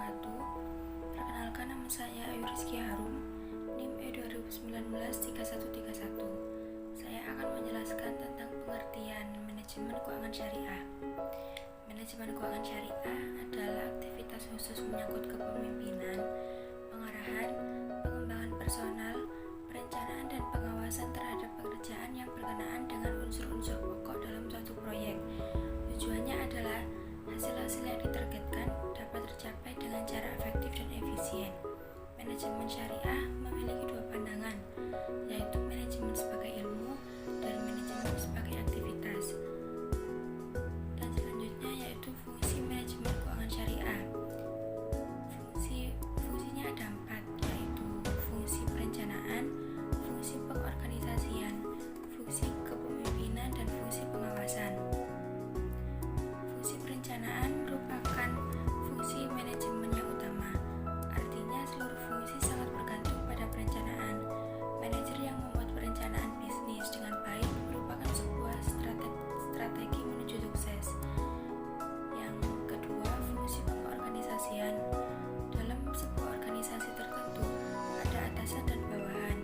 wabarakatuh. Perkenalkan, nama saya Ayu Rizky Harum, NIM E2019-3131. Saya akan menjelaskan tentang pengertian manajemen keuangan syariah. Manajemen keuangan syariah adalah aktivitas khusus menyangkut kepemimpinan, pengarahan, pengembangan personal, perencanaan dan pengawasan terhadap pekerjaan yang berkenaan dengan unsur-unsur pokok dalam suatu proyek. Tujuannya adalah hasil-hasil yang ditargetkan dapat tercapai dengan cara efektif dan efisien. Manajemen syariah memiliki dua pandangan, yaitu manajemen sebagai ilmu dan manajemen sebagai aktivitas. Dan selanjutnya yaitu fungsi manajemen keuangan syariah. Fungsinya ada 4, yaitu fungsi perencanaan, fungsi pengorganisasian, fungsi kepemimpinan, dan fungsi pengawasan. Fungsi perencanaan merupakan fungsi manajemen yang utama. Artinya seluruh fungsi sangat bergantung pada perencanaan. Manajer yang membuat perencanaan bisnis dengan baik merupakan sebuah strategi menuju sukses. Yang kedua, fungsi pengorganisasian. Dalam sebuah organisasi tertentu, ada atasan dan bawahan.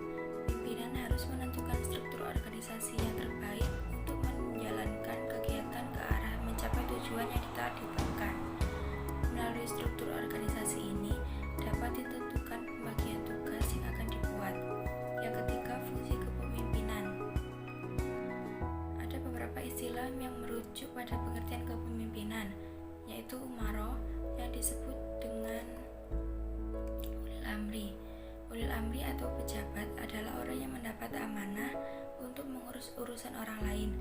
Pimpinan harus menentukan struktur organisasi yang terbaik untuk menjalankan kegiatan ke arah mencapai tujuan yang ditetapkan. Melalui struktur organisasi ini dapat ditentukan pembagian tugas yang akan dibuat. Yang ketiga, fungsi kepemimpinan. Ada beberapa istilah yang merujuk pada pengertian kepemimpinan, yaitu umaroh yang disebut dengan ulil amri. Ulil amri atau pejabat adalah orang yang mendapat amanah untuk mengurus urusan orang lain.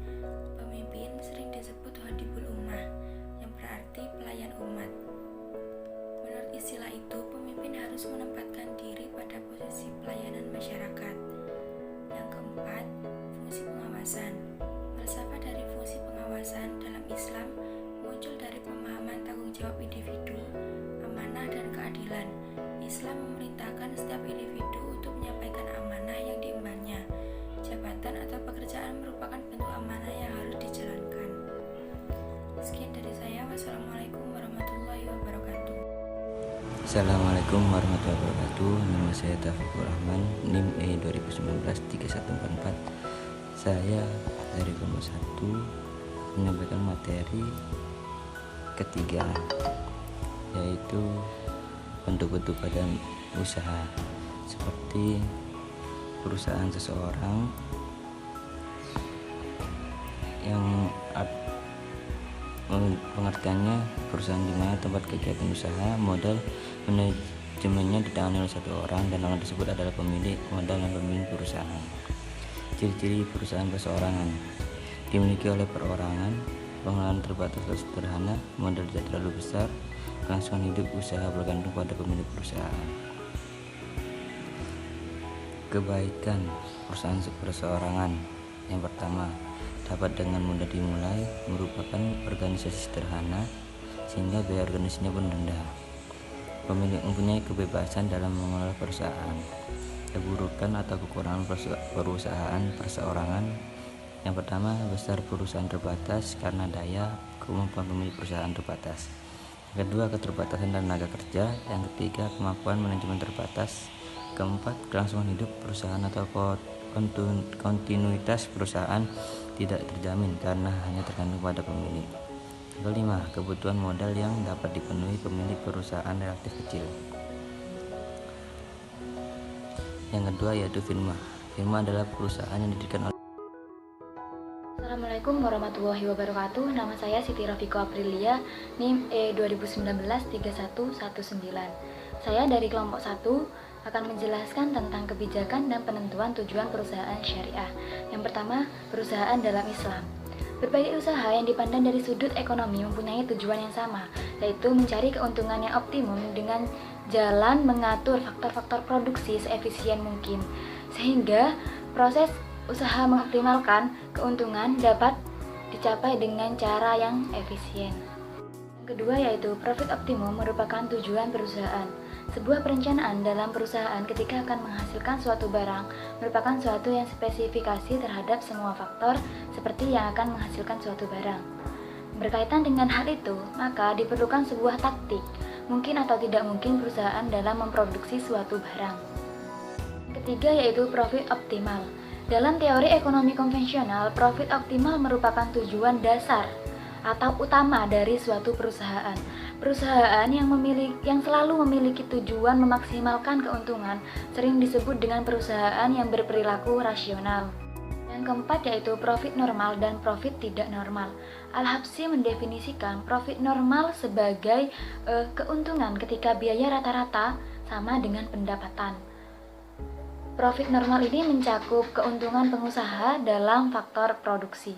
Pemimpin sering disebut hadibul ummah, yang berarti pelayan umat. Menurut istilah itu, pemimpin harus menempatkan diri pada posisi pelayanan masyarakat. Yang keempat, fungsi pengawasan. Falsafah dari fungsi pengawasan dalam Islam muncul dari pemahaman tanggung jawab individu, amanah, dan keadilan. Islam memerintahkan setiap individu untuk menyampaikan amanah yang diembannya. Jabatan atau pekerjaan merupakan bentuk amanah yang harus dijalankan. Sekian dari saya. Wassalamualaikum warahmatullahi wabarakatuh. Assalamualaikum warahmatullahi wabarakatuh. Nama saya Taufikur Rahman, NIM E2019-3144. Saya dari kelompok 1 menyampaikan materi ketiga, yaitu bentuk-bentuk badan usaha seperti perusahaan seseorang yang pengertiannya perusahaan di mana tempat kegiatan usaha, modal manajemennya ditangani oleh satu orang dan orang tersebut adalah pemilik modal dan pemimpin perusahaan. Ciri-ciri perusahaan perseorangan: dimiliki oleh perorangan, pengelolaan terbatas atau sederhana, modal tidak terlalu besar, kelangsungan hidup usaha bergantung pada pemilik perusahaan. Kebaikan perusahaan perseorangan: yang pertama, dapat dengan mudah dimulai, merupakan organisasi sederhana sehingga biaya organisasinya pun rendah. Pemilik mempunyai kebebasan dalam mengelola perusahaan. Keburukan atau kekurangan perusahaan perseorangan: yang pertama, besar perusahaan terbatas karena daya kemampuan pemilik perusahaan terbatas. Yang kedua, keterbatasan tenaga kerja. Yang ketiga, kemampuan manajemen terbatas. Keempat, kelangsungan hidup perusahaan atau kontinuitas perusahaan tidak terjamin karena hanya tergantung pada pemilik. Kelima, kebutuhan modal yang dapat dipenuhi pemilik perusahaan relatif kecil. Yang kedua yaitu firma. Firma adalah perusahaan yang didirikan oleh. Assalamualaikum warahmatullahi wabarakatuh. Nama saya Siti Rafiko Aprilia, NIM E2019-3119. Saya dari kelompok 1 akan menjelaskan tentang kebijakan dan penentuan tujuan perusahaan syariah. Yang pertama, perusahaan dalam Islam. Berbagai usaha yang dipandang dari sudut ekonomi mempunyai tujuan yang sama, yaitu mencari keuntungan yang optimum dengan jalan mengatur faktor-faktor produksi seefisien mungkin, sehingga proses usaha mengoptimalkan keuntungan dapat dicapai dengan cara yang efisien. Yang kedua yaitu profit optimum merupakan tujuan perusahaan. Sebuah perencanaan dalam perusahaan ketika akan menghasilkan suatu barang merupakan suatu yang spesifikasi terhadap semua faktor seperti yang akan menghasilkan suatu barang. Berkaitan dengan hal itu, maka diperlukan sebuah taktik mungkin atau tidak mungkin perusahaan dalam memproduksi suatu barang. Ketiga yaitu profit optimal. Dalam teori ekonomi konvensional, profit optimal merupakan tujuan dasar atau utama dari suatu perusahaan. Perusahaan yang selalu memiliki tujuan memaksimalkan keuntungan sering disebut dengan perusahaan yang berperilaku rasional. Yang keempat yaitu profit normal dan profit tidak normal. Al-Habsyi mendefinisikan profit normal sebagai keuntungan ketika biaya rata-rata sama dengan pendapatan. Profit normal ini mencakup keuntungan pengusaha dalam faktor produksi.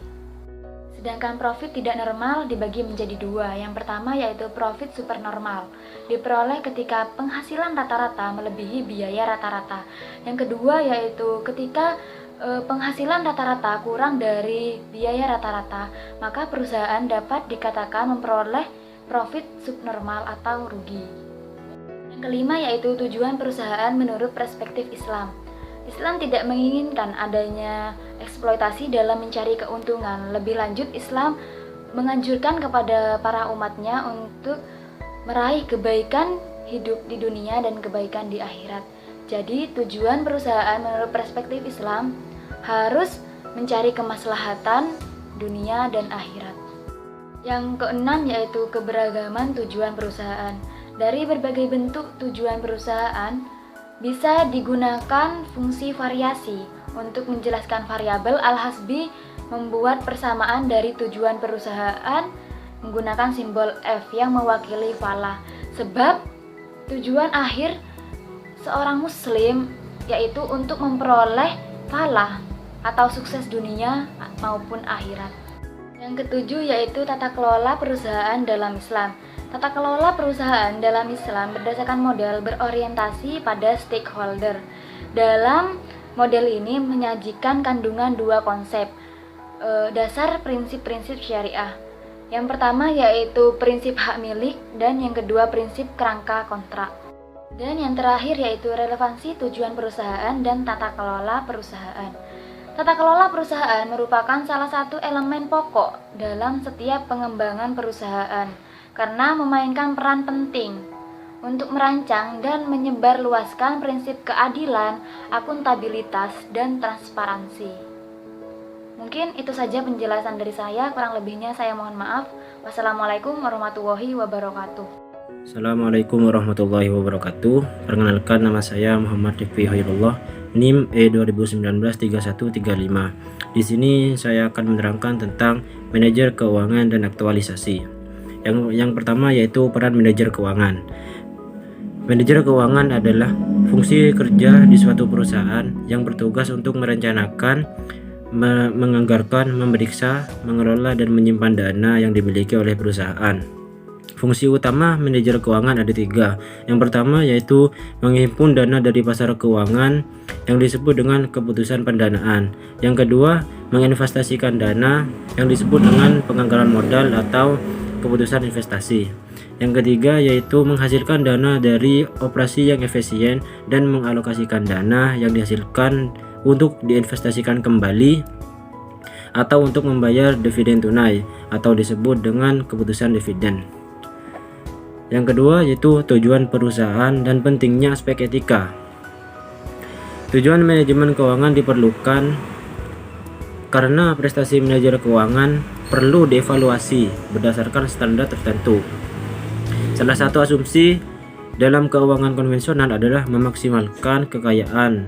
Sedangkan profit tidak normal dibagi menjadi dua. Yang pertama yaitu profit supernormal, diperoleh ketika penghasilan rata-rata melebihi biaya rata-rata. Yang kedua yaitu ketika penghasilan rata-rata kurang dari biaya rata-rata, maka perusahaan dapat dikatakan memperoleh profit subnormal atau rugi. Yang kelima yaitu tujuan perusahaan menurut perspektif Islam. Islam tidak menginginkan adanya eksploitasi dalam mencari keuntungan. Lebih lanjut, Islam menganjurkan kepada para umatnya untuk meraih kebaikan hidup di dunia dan kebaikan di akhirat. Jadi, tujuan perusahaan menurut perspektif Islam harus mencari kemaslahatan dunia dan akhirat. Yang keenam yaitu keberagaman tujuan perusahaan. Dari berbagai bentuk tujuan perusahaan, bisa digunakan fungsi variasi. Untuk menjelaskan variabel, Al-Habsyi membuat persamaan dari tujuan perusahaan menggunakan simbol F yang mewakili falah. Sebab tujuan akhir seorang muslim yaitu untuk memperoleh falah atau sukses dunia maupun akhirat. Yang ketujuh yaitu tata kelola perusahaan dalam Islam. Tata kelola perusahaan dalam Islam berdasarkan model berorientasi pada stakeholder. Dalam model ini menyajikan kandungan dua konsep dasar prinsip-prinsip syariah. Yang pertama yaitu prinsip hak milik dan yang kedua prinsip kerangka kontrak. Dan yang terakhir yaitu relevansi tujuan perusahaan dan tata kelola perusahaan. Tata kelola perusahaan merupakan salah satu elemen pokok dalam setiap pengembangan perusahaan karena memainkan peran penting untuk merancang dan menyebarluaskan prinsip keadilan, akuntabilitas, dan transparansi. Mungkin itu saja penjelasan dari saya, kurang lebihnya saya mohon maaf. Wassalamualaikum warahmatullahi wabarakatuh. Assalamualaikum warahmatullahi wabarakatuh. Perkenalkan, nama saya Muhammad Rifki Hairullah, NIM E2019-3135. Di sini saya akan menerangkan tentang manajer keuangan dan aktualisasi. Yang pertama yaitu peran manajer keuangan. Manajer keuangan adalah fungsi kerja di suatu perusahaan yang bertugas untuk merencanakan, menganggarkan, memeriksa, mengelola, dan menyimpan dana yang dimiliki oleh perusahaan. Fungsi utama manajer keuangan ada tiga. Yang pertama yaitu menghimpun dana dari pasar keuangan yang disebut dengan keputusan pendanaan. Yang kedua, menginvestasikan dana yang disebut dengan penganggaran modal atau keputusan investasi. Yang ketiga yaitu menghasilkan dana dari operasi yang efisien dan mengalokasikan dana yang dihasilkan untuk diinvestasikan kembali atau untuk membayar dividen tunai atau disebut dengan keputusan dividen. Yang kedua yaitu tujuan perusahaan dan pentingnya aspek etika. Tujuan manajemen keuangan diperlukan karena prestasi manajer keuangan perlu dievaluasi berdasarkan standar tertentu. Salah satu asumsi dalam keuangan konvensional adalah memaksimalkan kekayaan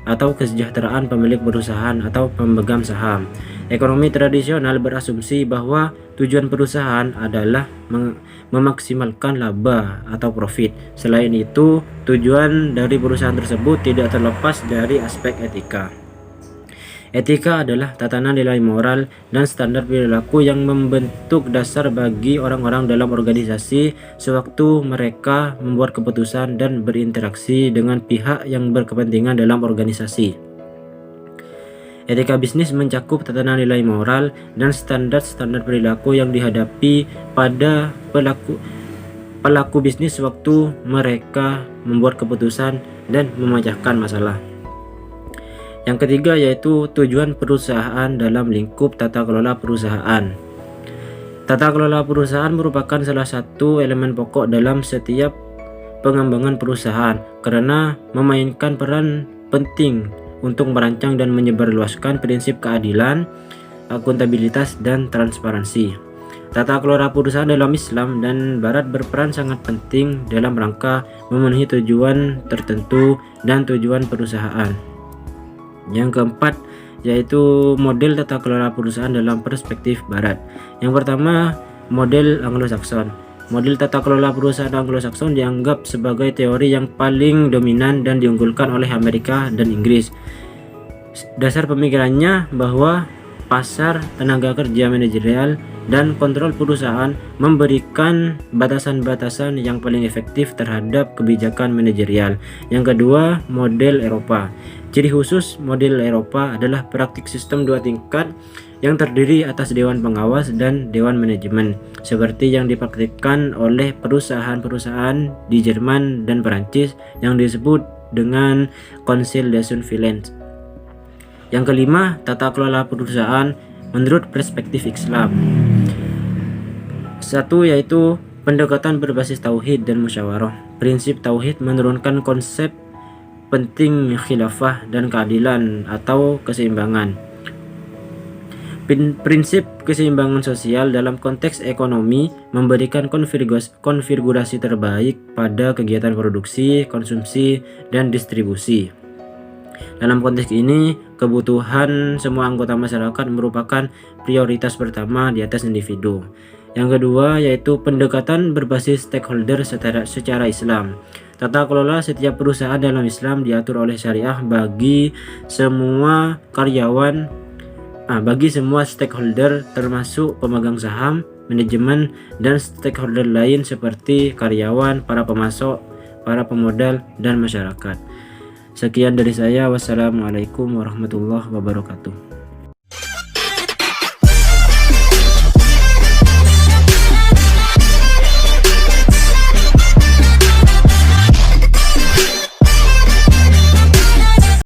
atau kesejahteraan pemilik perusahaan atau pemegang saham. Ekonomi tradisional berasumsi bahwa tujuan perusahaan adalah memaksimalkan laba atau profit. Selain itu, tujuan dari perusahaan tersebut tidak terlepas dari aspek etika. Etika adalah tatanan nilai moral dan standar perilaku yang membentuk dasar bagi orang-orang dalam organisasi sewaktu mereka membuat keputusan dan berinteraksi dengan pihak yang berkepentingan dalam organisasi. Etika bisnis mencakup tatanan nilai moral dan standar-standar perilaku yang dihadapi pada pelaku bisnis sewaktu mereka membuat keputusan dan memecahkan masalah. Yang ketiga yaitu tujuan perusahaan dalam lingkup tata kelola perusahaan. Tata kelola perusahaan merupakan salah satu elemen pokok dalam setiap pengembangan perusahaan karena memainkan peran penting untuk merancang dan menyebarluaskan prinsip keadilan, akuntabilitas, dan transparansi. Tata kelola perusahaan dalam Islam dan Barat berperan sangat penting dalam rangka memenuhi tujuan tertentu dan tujuan perusahaan. Yang keempat yaitu model tata kelola perusahaan dalam perspektif Barat. Yang pertama, model Anglo-Saxon. Model tata kelola perusahaan Anglo-Saxon dianggap sebagai teori yang paling dominan dan diunggulkan oleh Amerika dan Inggris. Dasar pemikirannya bahwa pasar, tenaga kerja manajerial, dan kontrol perusahaan memberikan batasan-batasan yang paling efektif terhadap kebijakan manajerial. Yang kedua, model Eropa. Ciri khusus model Eropa adalah praktik sistem dua tingkat yang terdiri atas dewan pengawas dan dewan manajemen, seperti yang dipraktikkan oleh perusahaan-perusahaan di Jerman dan Perancis yang disebut dengan Conseil des Surveillance. Yang kelima, tata kelola perusahaan menurut perspektif Islam. Satu yaitu pendekatan berbasis tauhid dan musyawarah. Prinsip tauhid menurunkan konsep penting khilafah dan keadilan atau keseimbangan. Prinsip keseimbangan sosial dalam konteks ekonomi memberikan konfigurasi terbaik pada kegiatan produksi, konsumsi, dan distribusi. Dalam konteks ini, kebutuhan semua anggota masyarakat merupakan prioritas pertama di atas individu. Yang kedua yaitu pendekatan berbasis stakeholder secara Islam. Tata kelola setiap perusahaan dalam Islam diatur oleh syariah bagi semua stakeholder termasuk pemegang saham, manajemen, dan stakeholder lain seperti karyawan, para pemasok, para pemodal, dan masyarakat. Sekian dari saya. Wassalamualaikum warahmatullahi wabarakatuh.